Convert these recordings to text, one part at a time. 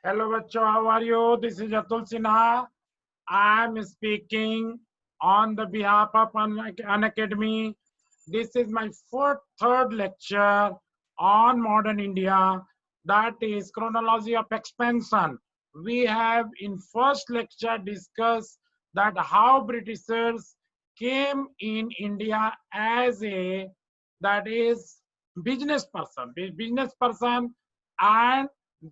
Hello, bachcho. How are you? This is Atul Sinha. I am speaking on the behalf of Unacademy. This is my third lecture on modern India. That is chronology of expansion. We have in first lecture discussed that how Britishers came in India as a, that is, business person, and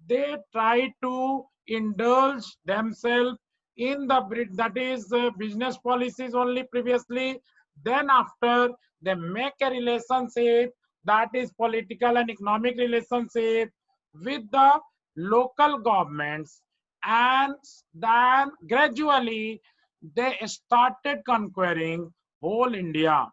they try to indulge themselves in the that is business policies only previously. Then after, they make a relationship, that is political and economic relationship, with the local governments, and then gradually they started conquering whole India.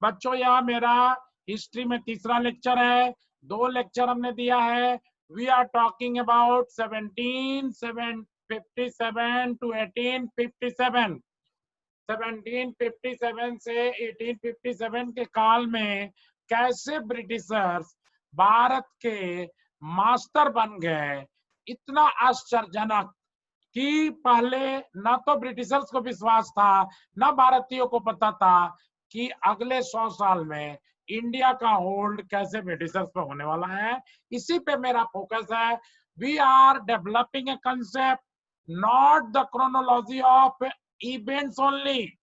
बच्चों, यह मेरा history में तीसरा lecture है। 2 lecture हमने दिया है। We are talking about 1757 to 1857। 1757 से 1857 के काल में कैसे ब्रिटिशर्स भारत के मास्टर बन गए, इतना आश्चर्यजनक कि पहले ना तो ब्रिटिशर्स को विश्वास था, ना भारतीयों को पता था कि अगले 100 साल में इंडिया का होल्ड कैसे ब्रिटिशर्स पे होने वाला है। इसी पे मेरा फोकस है। We are developing a concept, not the chronology of events only.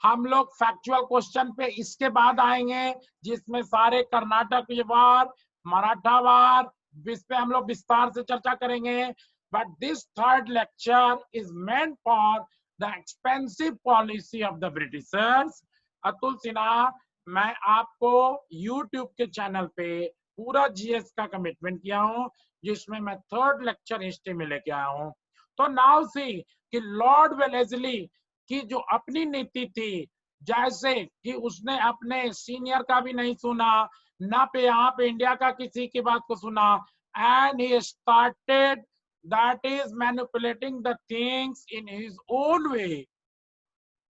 हम लोग फैक्चुअल क्वेश्चन पे इसके बाद आएंगे, जिसमें सारे कर्नाटक वार, मराठा वार, इस पे हम लोग विस्तार से चर्चा करेंगे। But this third lecture is meant for the expensive policy of the Britishers. Atul Sinha, मैं आपको यूट्यूब के चैनल पे पूरा जीएस का कमिटमेंट किया हूं, जिसमें मैं थर्ड लेक्चर हिस्ट्री में लेके आया हूं। तो नाउ सी कि लॉर्ड वेलेस्ली की जो अपनी नीति थी, जैसे कि उसने अपने सीनियर का भी नहीं सुना, ना पे यहाँ पे इंडिया का किसी की बात को सुना, and he started that is manipulating the things in his own way.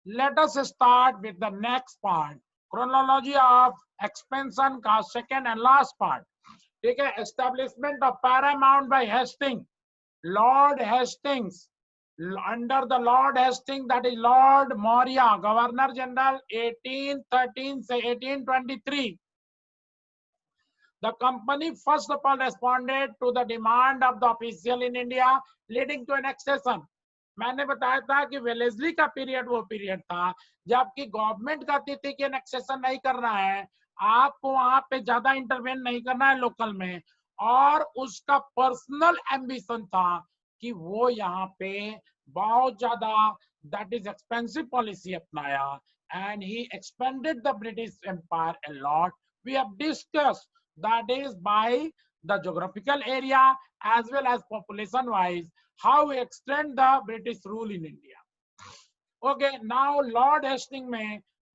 Let us start with the next part, chronology of expansion का second and last part. ठीक है, establishment of paramount by Hastings, Lord Hastings. Under the Lord Hastings, that is Lord Maurya, Governor General 1813 से 1823. The company first of all responded to the demand of the official in India, leading to annexation. मैंने बताया था कि Wellesley का period वो period था जबकि government कहती थी कि एनेक्सेशन नहीं करना है, आपको वहां पे ज्यादा इंटरवेन नहीं करना है लोकल में, और उसका पर्सनल एम्बिशन था कि वो यहाँ पे बहुत ज्यादा दैट इज एक्सपेंसिव पॉलिसी अपनाया, and he expended the British empire a lot. We have discussed that is by the geographical area as well as population wise how we extend the British rule in India. Okay, now Lord Hastings में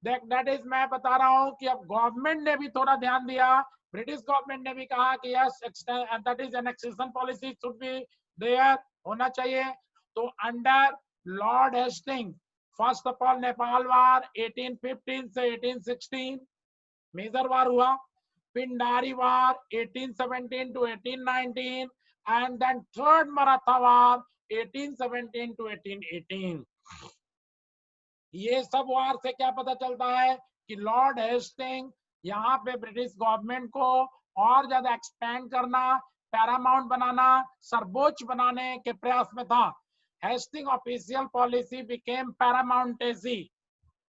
that is मैं बता रहा हूँ कि अब government ने भी थोड़ा ध्यान दिया, ब्रिटिश गवर्नमेंट ने भी कहा कि yes that is annexation policy should be there, होना चाहिए. तो under Lord Hastings first of all Nepal war 1815 से 1816 मेजर वार हुआ, Pindari War 1817 to 1819, and then third Maratha War 1817 to 1818. ये सब वार से क्या पता चलता है कि लॉर्ड हेस्टिंग यहाँ पे ब्रिटिश गवर्नमेंट को और ज्यादा एक्सपेंड करना, पैरामाउंट बनाना, सर्वोच्च बनाने के प्रयास में था. Hastings official policy became paramountcy.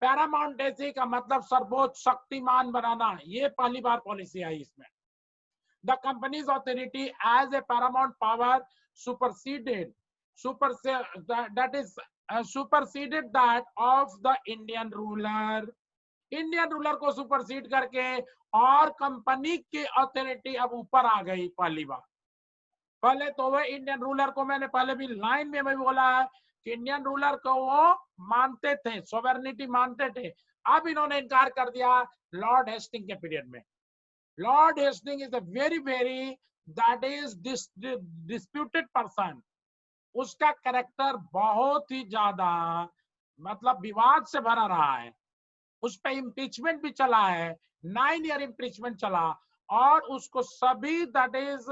Paramountcy का मतलब सर्वोच्च शक्तिमान बनाना, ये पहली बार पॉलिसी आई इसमें. The company's authority as a paramount power superseded that of the Indian ruler. Indian ruler को सुपरसीड करके और कंपनी की ऑथोरिटी अब ऊपर आ गई पहली बार. पहले तो वह इंडियन रूलर को मैंने पहले भी लाइन में भी बोला है कि इंडियन रूलर को वो मानते थे, सोवेरेनिटी मानते थे. अब इन्होंने इनकार कर दिया लॉर्ड हेस्टिंग के पीरियड में. Lord Hastings is a very very that is disputed person. उसका कैरेक्टर बहुत ही ज्यादा मतलब विवाद से भरा रहा है. उस पर इम्पीचमेंट भी चला है, 9 ईयर इम्पीचमेंट चला, और उसको सभी दैट इज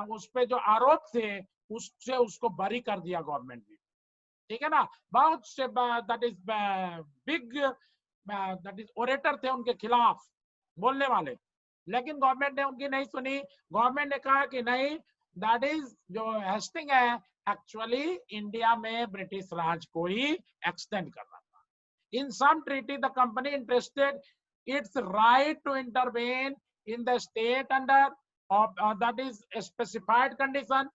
उस पे जो आरोप थे उससे उसको बरी कर दिया गवर्नमेंट ने, ठीक है ना। बहुत say that is big that is orator थे उनके खिलाफ बोलने वाले, लेकिन गवर्नमेंट ने उनकी नहीं सुनी। गवर्नमेंट ने कहा कि नहीं, दैट इज जो हेस्टिंग है एक्चुअली इंडिया में ब्रिटिश राज को ही एक्सटेंड करना था। In some treaty the company interested its right to intervene in the state under that is specified condition,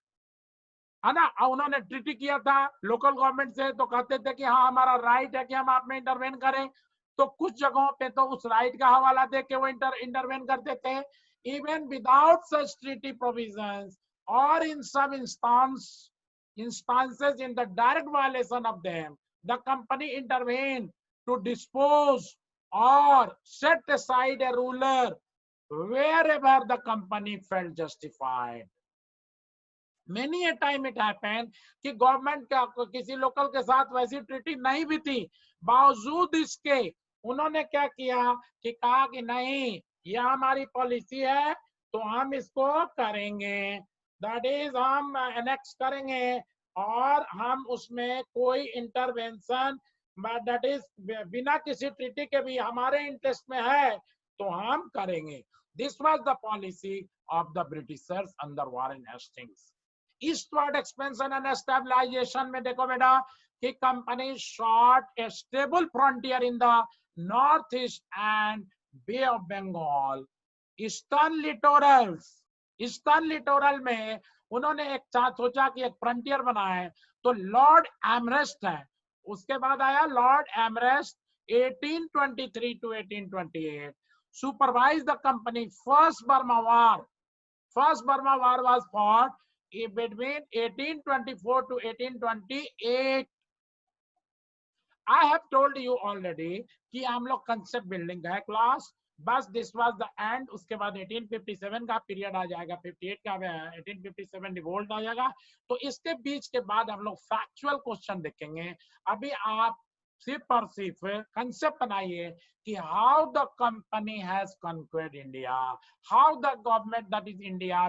है ना। उन्होंने ट्रीटी किया था लोकल गवर्नमेंट से, तो कहते थे कि हाँ हमारा राइट है कि हम आप में इंटरवेन करें, तो कुछ जगहों पे तो उस राइट का हवाला दे के वो इंटरवेन करते थे। इवन विदाउट सच ट्रीटी प्रोविजंस और इन सब instances in the direct violation of them, the company intervened to dispose or set aside a ruler wherever the company felt justified. Many a time it happened कि government का किसी local के साथ वैसी treaty नहीं भी थी, बावजूद इसके उन्होंने क्या किया कि कहा कि नहीं यह हमारी पॉलिसी है तो हम इसको करेंगे, दैट इज हम एनेक्स करेंगे और हम उसमें कोई इंटरवेंशन दैट इज बिना किसी ट्रीटी के भी हमारे इंटरेस्ट में है तो हम करेंगे। This was the policy of the Britishers under Warren Hastings. Eastward expansion and stabilization में देखो बेटा कि company shot a stable frontier in the north east and bay of Bengal. Eastern littoral में उन्होंने एक सोचा कि एक फ्रंटियर बनाए, तो लॉर्ड एमरेस्ट है, उसके बाद आया Lord एमरेस्ट 1823 to 1828 supervised the company first Burma war was fought between 1824 to 1828। I have told you already कि हम लोग कंसेप्ट बिल्डिंग का है क्लास, बस दिस वाज द एंड। उसके बाद 1857 का पीरियड आ जाएगा, 58 का 1857 रिवोल्ट आ जाएगा, तो इसके बीच के बाद हम लोग फैक्चुअल क्वेश्चन देखेंगे। अभी आप सिर्फ और सिर्फ कंसेप्ट बनाइए कि how the company has conquered India, how the government that is India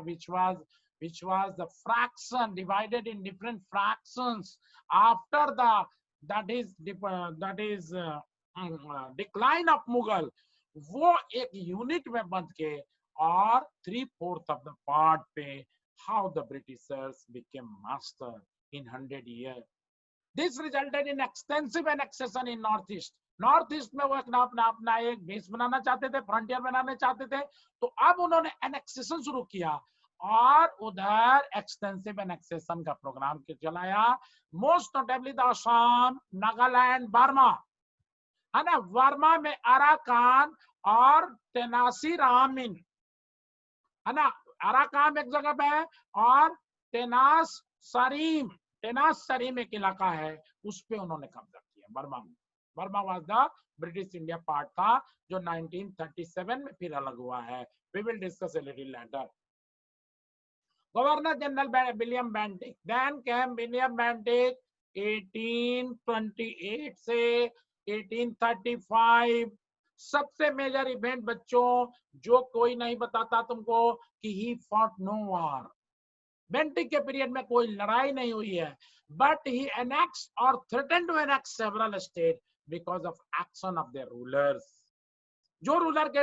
which was the fraction divided in different fractions after the that is decline of Mughal, वो एक यूनिट में बंध के और 3/4 of the part पे how the Britishers became master in 100 years. This resulted in extensive annexation in northeast। North east में वो अपना एक बेस बनाना चाहते थे, फ्रंटियर बनाना चाहते थे, तो अब उन्होंने एनेक्सेशन शुरू किया और उधर एक्सटेंसिव एनेक्सेशन का प्रोग्राम चलाया। Most notably the Assam, Nagaland, Burma, है ना। वर्मा में अराकान और तेनासी रामिन, है ना। अराकान एक जगह पे है और तेनास सरीम एक इलाका है, उस पे उन्होंने कब्जा किया बर्मा में। Burma was the British India part था जो 1937 में फिर अलग हुआ है। We will discuss a little later. Governor general William Bentinck, then came William Bentinck 1828 से 1835। सबसे मेजर इवेंट बच्चों जो कोई नहीं बताता तुमको कि he fought no war. Bentinck के पीरियड में कोई लड़ाई नहीं हुई है, बट ही एनेक्स और threaten to annex several state because of action of their rulers. जो रूलर के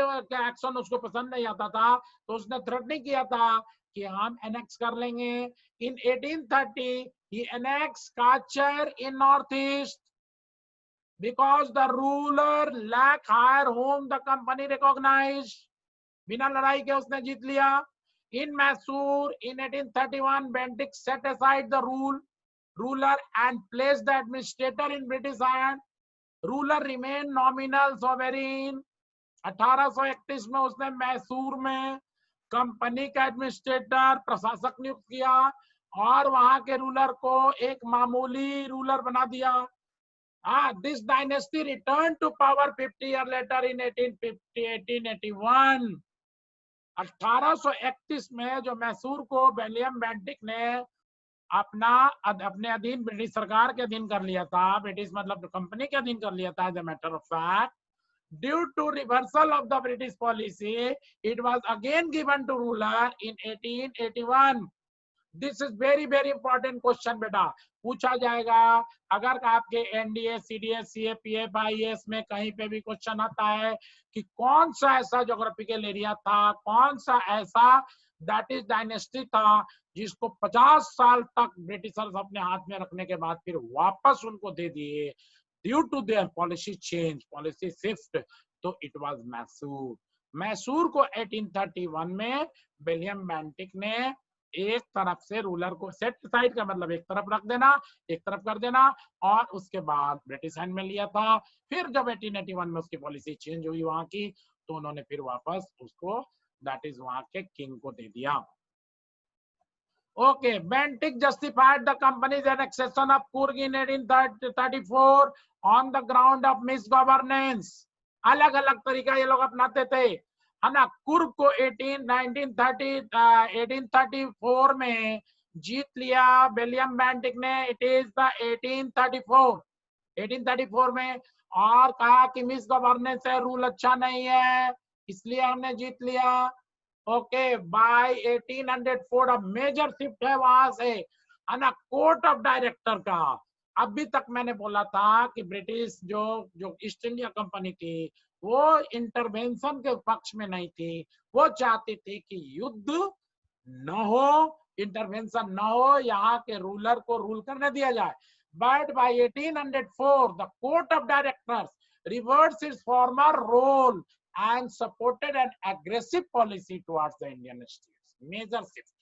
एक्शन उसको पसंद नहीं आता था तो उसने थ्रेटनिंग किया था कि हम एनेक्स कर लेंगे। इन 1830 he annexed Kachar in northeast because the ruler lacked higher whom the company recognized। बिना लड़ाई के उसने जीत लिया। In Mysore in 1831 Bentinck set aside the ruler and placed the administrator in British hand। Ruler remained nominal sovereign। 1831 में उसने मैसूर में company का administrator प्रशासक नियुक्त किया और वहां के रूलर को एक मामूली रूलर बना दिया। This dynasty return to power 50 years later in 1881। 1831 में जो मैसूर को विलियम बेंटिक ने अपने अधीन ब्रिटिश सरकार के अधीन कर लिया था, ब्रिटिश मतलब कंपनी के अधीन कर लिया था। As a matter of fact Due to reversal of the British policy, it was again given to ruler in 1881. This is very very important question बेटा, पूछा जाएगा। अगर आपके एनडीए, सीडीएस, सीएपीएफ, आईएएस में कहीं पे भी क्वेश्चन आता है कि कौन सा ऐसा ज्योग्राफिकल एरिया था, कौन सा ऐसा दैट इज डायनेस्टी था जिसको 50 साल तक ब्रिटिशर्स अपने हाथ में रखने के बाद फिर वापस उनको दे दिए due to their policy change, policy shift, तो इट वाज मैसूर। मैसूर को 1831 में विलियम बेंटिक ने एक तरफ से रूलर को सेट साइड का मतलब एक तरफ रख देना, एक तरफ कर देना, और उसके बाद ब्रिटिश हैंड में लिया था। फिर जब 1881 में उसकी पॉलिसी चेंज हुई वहां की, तो उन्होंने फिर वापस उसको दैट इज वहां के किंग को दे दिया। Okay, Bentinck justified the company's annexation of Coorg in 1834 on the ground of misgovernance. अलग अलग तरीका ये लोग अपनाते थे, है ना। कुर्ग को 1834 में जीत लिया विलियम बेंटिक ने। इट इज द 1834 में, और कहा कि मिस गवर्नेंस है, रूल अच्छा नहीं है, इसलिए हमने जीत लिया। ओके, बाय 1804 अब मेजर शिफ्ट है वहां से, है ना, कोर्ट ऑफ डायरेक्टर का। अभी तक मैंने बोला था कि ब्रिटिश जो ईस्ट इंडिया कंपनी थी वो इंटरवेंशन के पक्ष में नहीं थी, वो चाहती थी कि युद्ध न हो, इंटरवेंशन न हो, यहाँ के रूलर को रूल करने दिया जाए। But by 1804 the court of directors reverts its former role and supported an aggressive policy towards the Indian states. Major shift.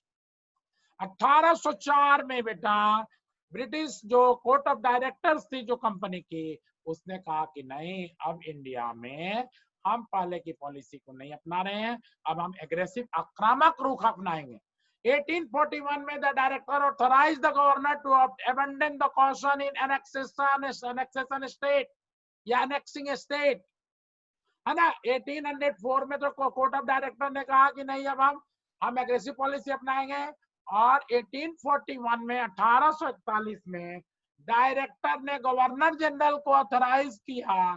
1804 में बेटा ब्रिटिश जो कोर्ट ऑफ डायरेक्टर्स थी जो कंपनी की, उसने कहा कि नहीं, अब इंडिया में हम पहले की पॉलिसी को नहीं अपना रहे हैं, अब हम एग्रेसिव आक्रामक रुख अपनाएंगे। 1841 में the director authorize the governor to abandon the caution in annexation state या एनेक्सिंग स्टेट, है ना। 1804 में तो कोर्ट ऑफ डायरेक्टर ने कहा कि नहीं, अब हम एग्रेसिव पॉलिसी अपनाएंगे। और 1841 में 1841 में डायरेक्टर ने गवर्नर जनरल को ऑथराइज किया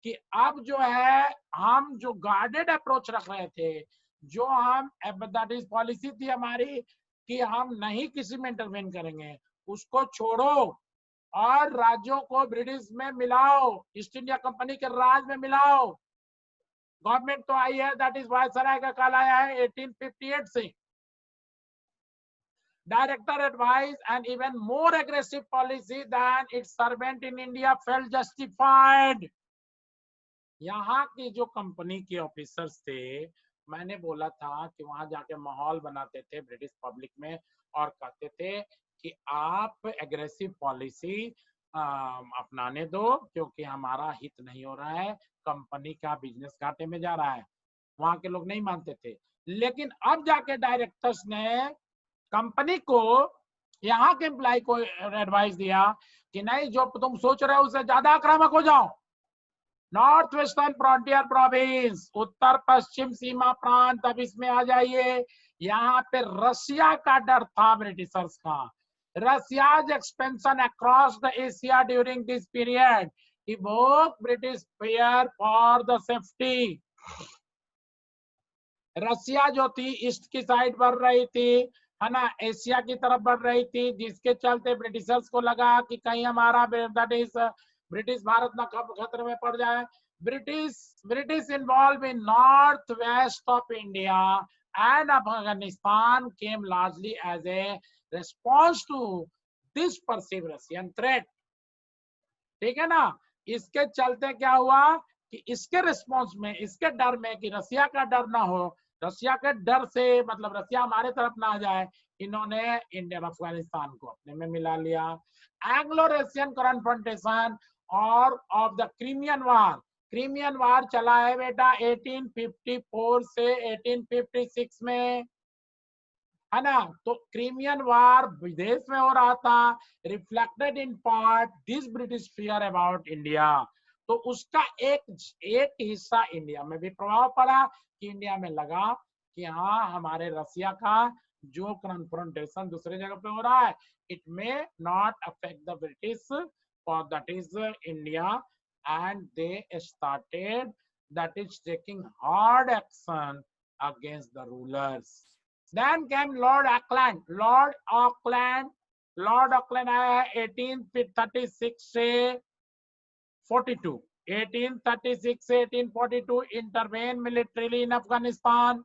कि अब जो है हम जो गार्डेड अप्रोच रख रहे थे, जो हम दैट इज पॉलिसी थी हमारी कि हम नहीं किसी में इंटरवेन करेंगे, उसको छोड़ो और राज्यों को ब्रिटिश में मिलाओ, ईस्ट इंडिया कंपनी के राज में मिलाओ। गवर्नमेंट तो आई है, दैट इज वायसराय का काल आया है 1858 से। Director advise and even more aggressive policy than its servant in India felt justified. यहाँ की जो कंपनी के ऑफिसर्स थे, मैंने बोला था कि वहां जाके माहौल बनाते थे ब्रिटिश पब्लिक में और कहते थे कि आप एग्रेसिव पॉलिसी अपनाने दो, क्योंकि हमारा हित नहीं हो रहा है, कंपनी का बिजनेस घाटे में जा रहा है। वहां के लोग नहीं मानते थे। लेकिन अब जाके डायरेक्टर्स ने कंपनी को, यहाँ के एम्प्लॉय को एडवाइस दिया कि नहीं, जो तुम सोच रहे हो उससे ज्यादा आक्रामक हो जाओ। नॉर्थ वेस्टर्न फ्रंटियर प्रोविंस, उत्तर पश्चिम सीमा प्रांत, अब इसमें आ जाइए। यहाँ पे रशिया का डर था ब्रिटिशर्स का। Russia's expansion across the Asia during this period evoked British fear for the safety. रसिया जो थी ईस्ट की साइड बढ़ रही थी, है ना, एशिया की तरफ बढ़ रही थी, जिसके चलते ब्रिटिशर्स को लगा कि कहीं हमारा दैट इज ब्रिटिश भारत ना खतरे में पड़ जाए। British involve in north west of India and Afghanistan came largely as a response to this perceived Russian threat। ठीक है ना। इसके चलते क्या हुआ कि इसके रिस्पॉन्स में, इसके डर में कि रसिया का डर ना हो, रसिया के डर से मतलब रसिया हमारे तरफ ना आ जाए, इन्होंने इंडियन अफगानिस्तान को अपने में मिला लिया। एंग्लो रशियन कन्फ्रंटेशन और of the Crimean war, Crimean war चला है बेटा 1854 से 1856 में, है ना। तो क्रीमियन वार विदेश में हो रहा था, reflected in part this British fear about India. तो उसका एक हिस्सा इंडिया में भी प्रभाव पड़ा कि इंडिया में लगा कि हाँ, हमारे रसिया का जो कन्फ्रंटेशन दूसरे जगह पे हो रहा है, it may not affect the British for that is India, and they started that is taking hard action against the rulers. Then came Lord Auckland. Lord Auckland आया 1836 से 42, 1836 से 1842 intervene militarily in Afghanistan.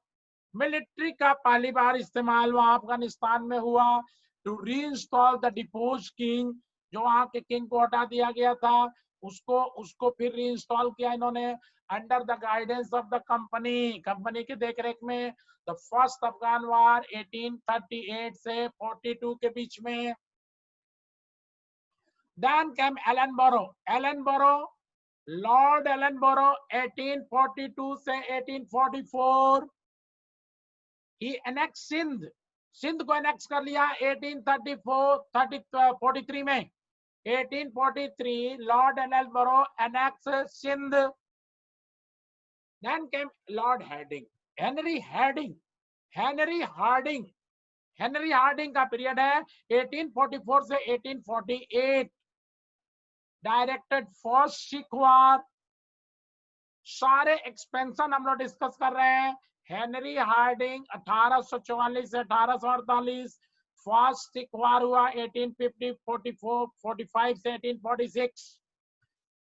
Military का पहली बार इस्तेमाल वहां अफगानिस्तान में हुआ to reinstall the depose king, जो वहां के किंग को हटा दिया गया था उसको फिर रीइंस्टॉल किया इन्होंने under the guidance of the company की देखरेख में। द फर्स्ट अफगान वार 1838 से 42 के बीच में। Then came Ellenborough, Lord Ellenborough 1842 से 1844। He annexed सिंध को एनेक्स कर लिया 1843 में। 1843 Lord Ellenborough annexed Sindh. Then came Lord Henry Harding का पीरियड है 1844 से 1848। Directed first Sikh war. सारे एक्सपेंशन हम लोग डिस्कस कर रहे हैं। हेनरी हार्डिंग 1844 से 1848। फर्स्ट सिख वार हुआ 1850 45 से 1846।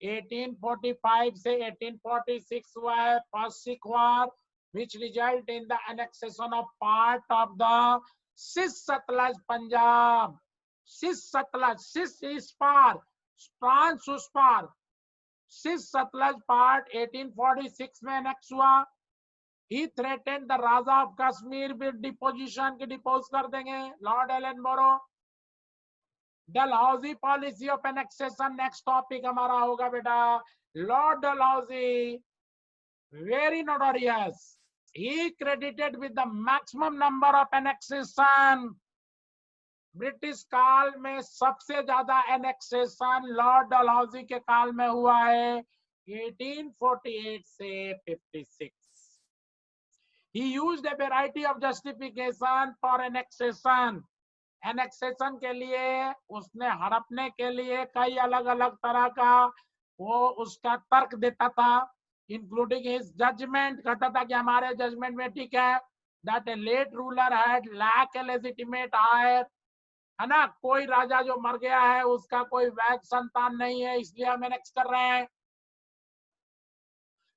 1845 से 1846 हुआ है first Sikh war, which result in the annexation of part of the Sis-Satluj Punjab. Sis-Satluj, Sis is par, trans उस पार। सिस सतलज पार्ट 1846 में एनेक्स हुआ। He threatened the raja of Kashmir with deposition की डिपोज कर देंगे Lord Ellenborough. Dalhousie policy of annexation next topic हमारा होगा बेटा। Lord Dalhousie very notorious, he credited with the maximum number of annexation. British काल में सबसे ज्यादा एनेक्सेशन लॉर्ड डलहौजी के काल में हुआ है 1848 से 56। He used a variety of justification for annexation. Annexation के लिए उसने हड़पने के लिए कई अलग अलग तरह का वो उसका तर्क देता था, इंक्लूडिंग हिज जजमेंट। कहता था कि हमारे जजमेंट में ठीक है that a late ruler had lack a legitimate heir, है ना, कोई राजा जो मर गया है उसका कोई वैध संतान नहीं है, इसलिए हम एनेक्स कर रहे हैं।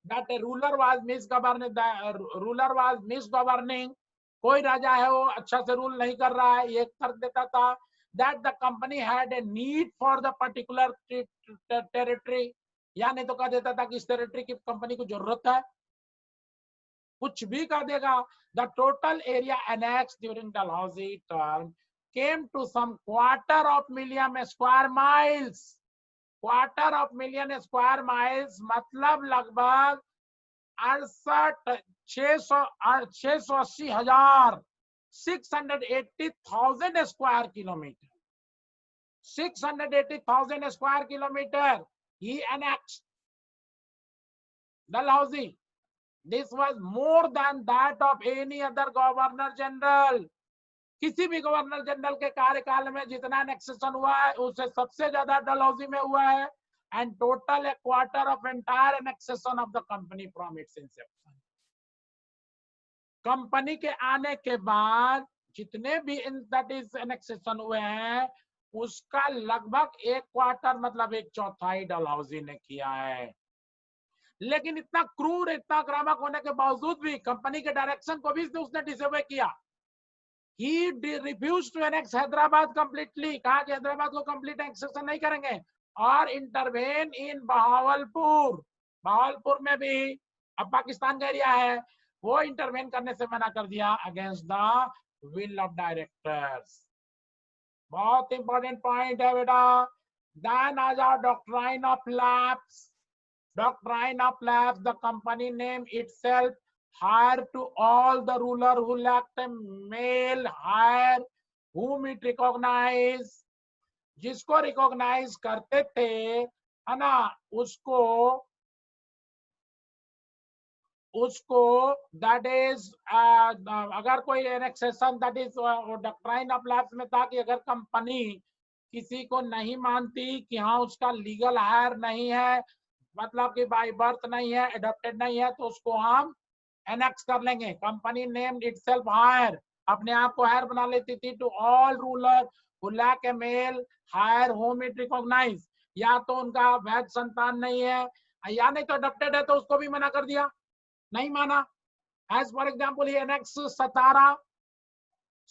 That a ruler was misgoverning, कोई राजा है वो अच्छा से रूल नहीं कर रहा है, ये तर्क देता था। That the company had a need for the particular territory, या नहीं तो कह देता था कि इस टेरिटरी की कंपनी को जरूरत है, कुछ भी कर देगा। The total area annexed during Dalhousie term came to some $250,000 square miles। $250,000 square miles मतलब लगभग 680,000 680,000 square kilometre. 680,000 square kilometre he annexed Dalhousie। This was more than that of any other governor general। किसी भी governor general के कार्यकाल में जितना annexation हुआ है उससे सबसे ज्यादा डलहौजी में हुआ है। And total A quarter of entire annexation of the company from its inception. Company के आने के बाद जितने भी दैट इज एनेक्सेशन हुए हैं उसका लगभग एक क्वार्टर मतलब एक चौथाई डलहौजी ने किया है। लेकिन इतना क्रूर इतना आक्रामक होने के बावजूद भी कंपनी के डायरेक्शन को भी उसने डिसोबे किया। He refused to annex Hyderabad completely, कहा कि हैदराबाद को कंप्लीट एक्सेशन नहीं करेंगे, और इंटरवेन इन बहावलपुर में भी अब पाकिस्तान का एरिया है, वो इंटरवेन करने से मना कर दिया against the will of directors. बहुत इंपॉर्टेंट पॉइंट है बेटा। देन आ जाओ doctrine of lapse. Doctrine of lapse, the company name itself hire to all the ruler who lacked a male hire whom it recognize। जिसको recognise करते थे है ना उसको दैट इज अगर कोई annexation that is doctrine of lapse में था कि अगर कंपनी किसी को नहीं मानती कि हाँ उसका लीगल हायर नहीं है मतलब कि बाय बर्थ नहीं है, एडॉप्टेड नहीं है, तो उसको हम एनेक्स कर लेंगे। कंपनी नेम्ड इटसेल्फ हायर, अपने आप को हायर बना लेती थी, to all ruler who lack a male heir whom it recognize, या तो उनका वैध संतान नहीं है या नहीं तो अडॉप्टेड है, तो उसको भी मना कर दिया, नहीं माना। एज फॉर एग्जाम्पल ये नेक्स्ट सतारा,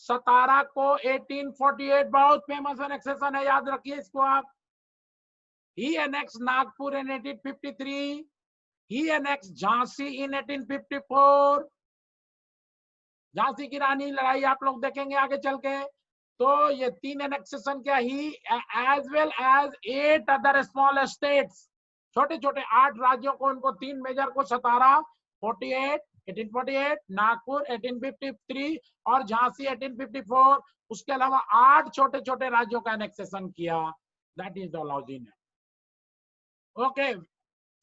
सतारा को 1848 बहुत फेमस एनेक्सेशन है, याद रखिए इसको आप। ही एनेक्स नागपुर इन 1853, ही एनेक्स झांसी इन 1854। झांसी की रानी लड़ाई आप लोग देखेंगे आगे चल के। तो ये 3 एनेक्सेशन क्या, he as well as 8 other small states, छोटे छोटे 8 राज्यों को, उनको 3 मेजर को, सतारा 48 1848, नागपुर 1853 और झांसी 1854, उसके अलावा 8 छोटे छोटे राज्यों का एनेक्सेशन किया। दैट इज डलहौजी ने। Okay,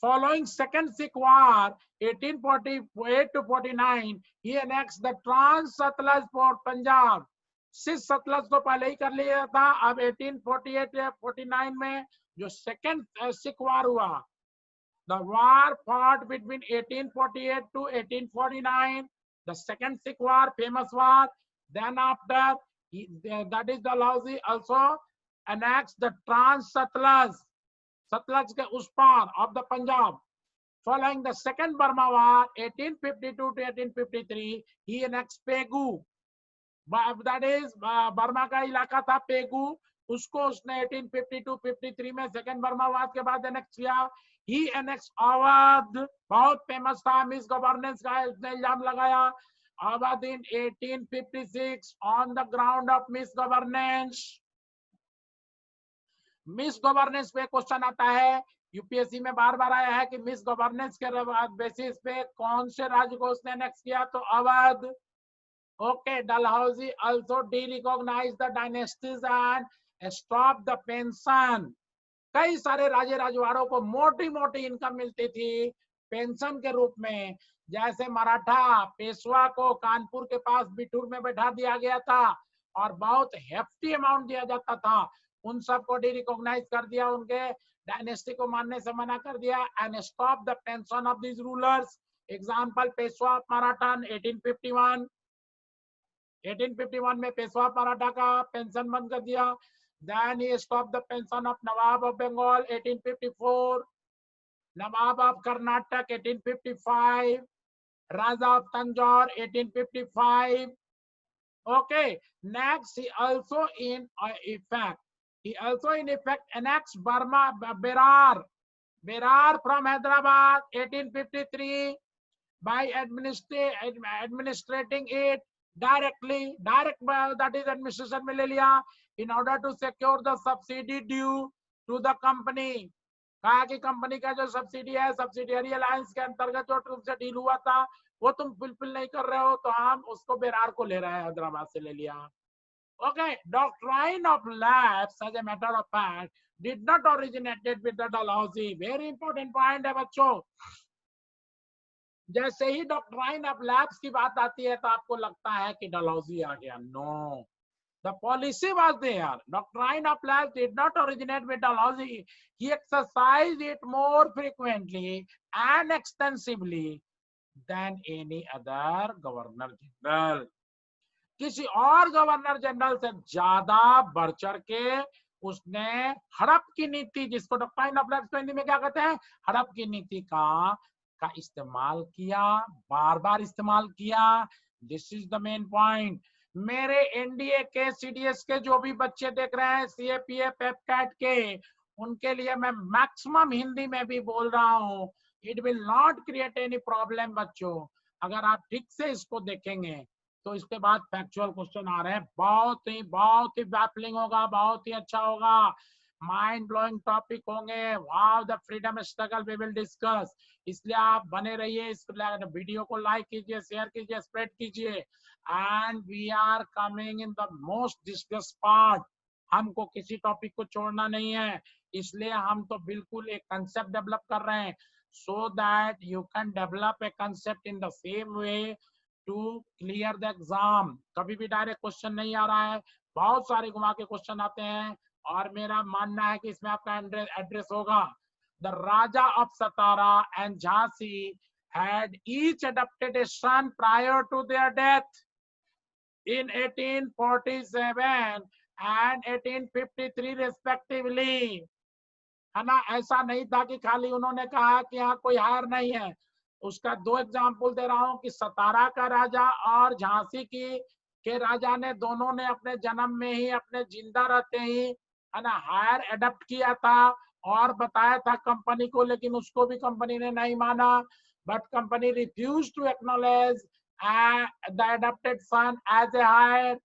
following second Sikh war 1848 to 49, he annexed the trans Satluj for Punjab। Sikh Sutlej तो पहले ही कर लिया था, अब 1848 या 49 में जो सेकंड सिख वार हुआ, the war fought between 1848 to 1849, the second Sikh war, famous war। Then after that is Dalhousie also annexed the trans Satluj, Sutlej के उस पार of the Punjab. Following the second Burma war 1852 to 1853, he annexed Pegu, that is Burma का इलाका था पेगू, उसको उसने 1852-53 में second Burma वार के बाद एनेक्स किया। ही एनेक्स अवध, बहुत फेमस था, मिस गवर्नेंस का उसने इल्जाम लगाया। अवध इन 1856 on the ground of miss governance. Miss governance पे क्वेश्चन आता है, यूपीएससी में बार बार आया है कि मिस गवर्नेंस के बेसिस पे कौन से राज्य को उसने नेक्स्ट किया, तो Awadh. Okay, Dalhousie also derecognise the dynasties and stop the pension. कई सारे राजे राजवाड़ों को मोटी मोटी इनकम मिलती थी पेंशन के रूप में, जैसे मराठा पेशवा को कानपुर के पास बिठूर में बैठा दिया गया था और बहुत हेफ्टी अमाउंट दिया जाता था, उन सबको डीरिकॉग्नाइज कर दिया, उनके डायनेस्टी को मानने से मना कर दिया। And stop the pension of these rulers. Example, Peshwa Maratha 1851, 1851 में पेशवा मराठा का पेंशन बंद कर दिया। Then he stopped the pension of Nawab of Bengal 1854, Nawab of Karnataka 1855, Raja of Tanjore 1855. Okay, next he also in effect annexed Burma Berar from Hyderabad 1853 by administrating it directly, that is administration में ले लिया, in order to secure the subsidy due to the company। कहा कि company का जो subsidy है, subsidiary alliance के अंतर्गत जो तुमसे डील हुआ था वो तुम फुलफिल नहीं कर रहे हो, तो हम उसको बेरार को ले रहे हैं, हैदराबाद से ले लिया। Okay, doctrine of lapse as a matter of fact did not originated with the Dalhousie. Very important point है बच्चों। जैसे ही डॉक्ट्राइन ऑफ लैप्स की बात आती है तो आपको लगता है कि डलहौजी आ गया। No, the policy was there। Doctrine of lapse did not originate with Dalhousie। He exercised it more frequently and extensively than any other governor general। किसी और गवर्नर जनरल से ज्यादा बढ़ चढ़ के उसने हड़प की नीति, जिसको डॉक्ट्राइन ऑफ लैप्स हिंदी में क्या कहते हैं, हड़प की नीति का इस्तेमाल किया, बार बार इस्तेमाल किया। This is the main point. मेरे एनडीए के सीडीएस के जो भी बच्चे देख रहे हैं, सीएपीएफ पेपकैट के, उनके लिए मैं मैक्सिमम हिंदी में भी बोल रहा हूँ। It will not create any problem बच्चों, अगर आप ठीक से इसको देखेंगे तो इसके बाद फैक्चुअल क्वेश्चन आ रहे हैं, बहुत ही बैफलिंग होगा, बहुत ही अच्छा होगा, माइंड ब्लोइंग टॉपिक होंगे। Wow, the freedom struggle we will discuss. इसलिए आप बने रहिए, इस वीडियो को लाइक कीजिए, शेयर कीजिए, स्प्रेड कीजिए। And we are coming in the most discuss part. हमको किसी टॉपिक को छोड़ना नहीं है, इसलिए हम तो बिल्कुल एक कंसेप्ट डेवलप कर रहे हैं, so that you can develop a concept in the same way to clear the exam. कभी भी डायरेक्ट क्वेश्चन नहीं आ रहा है, बहुत सारे घुमा के क्वेश्चन आते हैं, और मेरा मानना है कि इसमें आपका एड्रेस होगा। the Raja of Satara and Jhansi had each adopted a son prior to their death in 1847 and 1853 respectively. है ना, ऐसा नहीं था कि खाली उन्होंने कहा कि यहाँ कोई हार नहीं है। उसका दो एग्जाम्पल दे रहा हूं कि सतारा का राजा और झांसी के राजा ने दोनों ने अपने जन्म में ही, अपने जिंदा रहते ही, है ना, हायर एडप्ट किया था और बताया था कंपनी को, लेकिन उसको भी कंपनी ने नहीं माना। But company refuse to acknowledge the adopted son as a heir.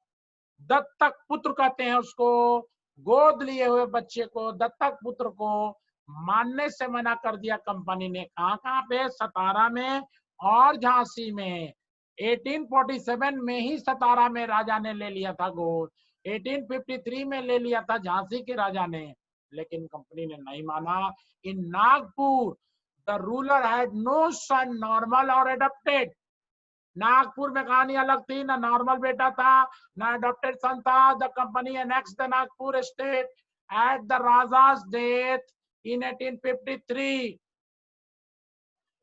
दत्तक पुत्र कहते हैं उसको, गोद लिए हुए बच्चे को, दत्तक पुत्र को मानने से मना कर दिया कंपनी ने। कहां पे? सतारा में और झांसी में। 1847 में ही सतारा में राजा ने ले लिया था गोद, 1853 में ले लिया था झांसी के राजा ने, लेकिन कंपनी ने नहीं माना। In Nagpur the ruler had no son normal और एडप्टेड। नागपुर में कहानी अलग थी, ना नॉर्मल बेटा था ना अडॉप्टेड सन था। The company annex the Nagpur state at the राजा's डेथ इन 1853।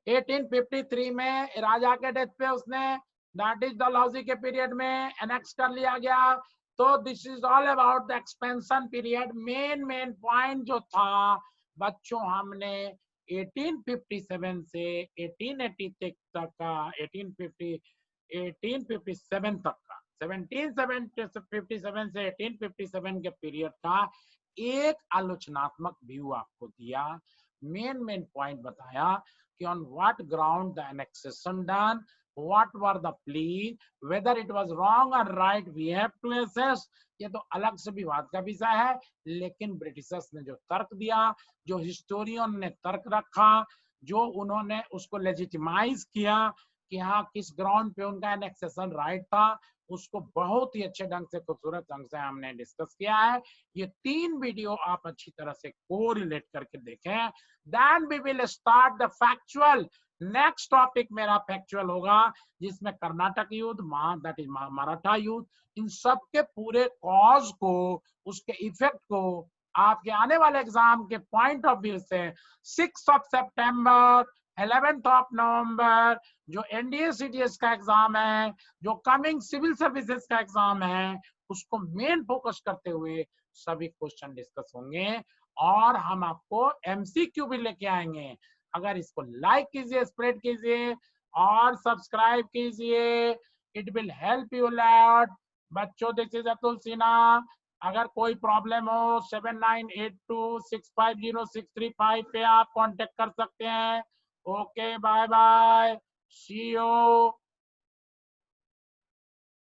1853 में राजा के डेथ पे उसने, दैट इज डलहौजी के पीरियड में एनेक्स कर लिया गया। तो this is all about the expansion period. Main point जो था बच्चों, हमने 1857 से 1880 तक का, 1857 तक का, 1757 से 1857 के पीरियड का एक आलोचनात्मक व्यू आपको दिया। मेन पॉइंट बताया कि on what ground the annexation done, what were the plea, whether it was wrong or right, we have to assess। ये तो अलग से विवाद का विषय है, लेकिन ब्रिटिशर्स ने जो तर्क दिया, जो हिस्टोरियन ने तर्क रखा, जो उन्होंने उसको लेजिटिमाइज किया कि हाँ किस ग्राउंड पे उनका एनेक्सेशन राइट था, उसको बहुत ही अच्छे ढंग से, खूबसूरत ढंग से हमने डिस्कस किया है। ये 3 वीडियो आप अच्छी तरह से कोरिलेट करके देखें। Then we will start the factual. Next topic मेरा फैक्चुअल होगा, जिसमें कर्नाटक युद्ध, दैट इज मराठा युद्ध, इन सब के पूरे कॉज को, उसके इफेक्ट को आपके आने वाले एग्जाम के पॉइंट ऑफ व्यू से 6 सितंबर, 11 नवंबर जो एनडीए सीडीएस का एग्जाम है, जो कमिंग सिविल सर्विसेज का एग्जाम है, उसको मेन फोकस करते हुए सभी क्वेश्चन डिस्कस होंगे और हम आपको एमसीक्यू भी लेके आएंगे। अगर इसको लाइक कीजिए, स्प्रेड कीजिए और सब्सक्राइब कीजिए, it will help you lot. बच्चों, दिस इज अतुल सिन्हा। अगर कोई प्रॉब्लम हो 7982650635 पे आप कांटेक्ट कर सकते हैं। Okay, bye bye, see you.